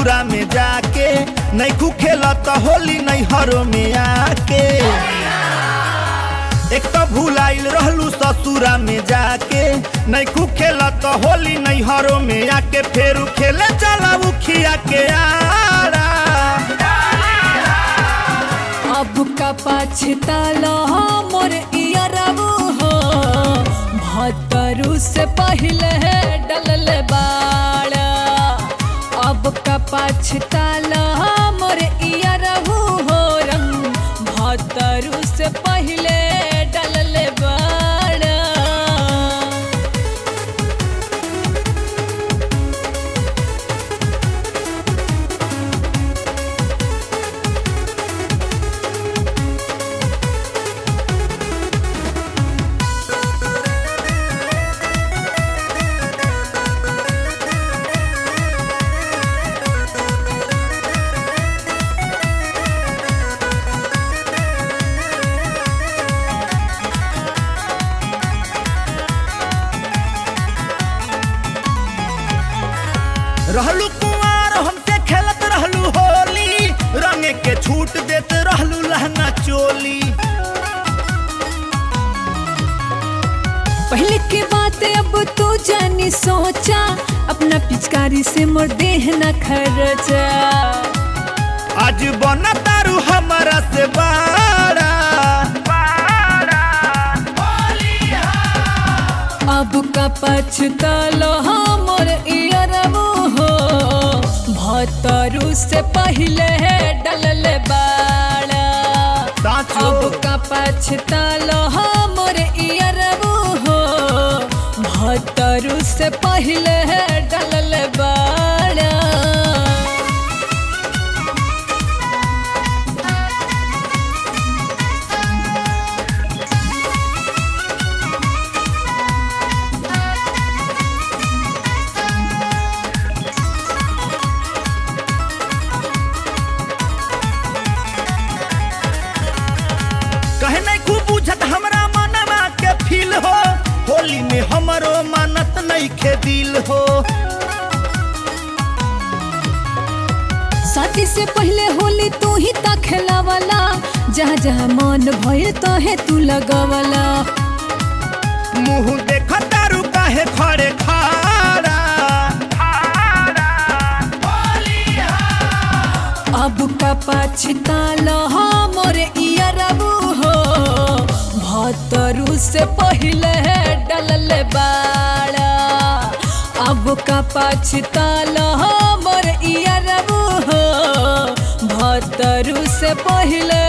ससुरा में जाके नहीं खू खेला तो होली नहीं हरो में आके। एक तो भूलाइल रहलू ससुरा में जाके नहीं खू खेला तो होली नहीं हरो में आके। फेरू खेले चला उखिया के आरा अब का पछतालो मोर इयरबू हो भतरू से पहले डलल बाड़ा। अब का पछतालो मोर इयरबू हो रंग भतरू से पहले डलल बाड़ा। रहलू कुंवार हमसे खेलत रहलू होली रंगे के छूट देत रहलू लहंगा चोली। पहले के बात अब तो जानी सोचा अपना पिचकारी से मोर देह न खर्चा। आज बना तारू हमारा से बाड़ा अब का पछतालो मोर इयरबू हो भतरू से पहले डलल बाड़ा। अब का पछतालो मोर इयरबू हो भतरू से पहले डलल बाड़ा। कहे नहीं खूब बुझत हमरा मनवा के फील हो होली में हमरो मानत नहीं खे दिल हो। शादी से पहले होली तू ही ता खेलावला जहाँ जहाँ मन भइल तहे तू लगावला। मुँह देख तारू काहे खड़े खाड़ा अब का पछतालो मोर इयरबू हो भतरू से पहले डलल बाड़ा। अब का पछतालो मोर इयरबू हो भतरू से पहले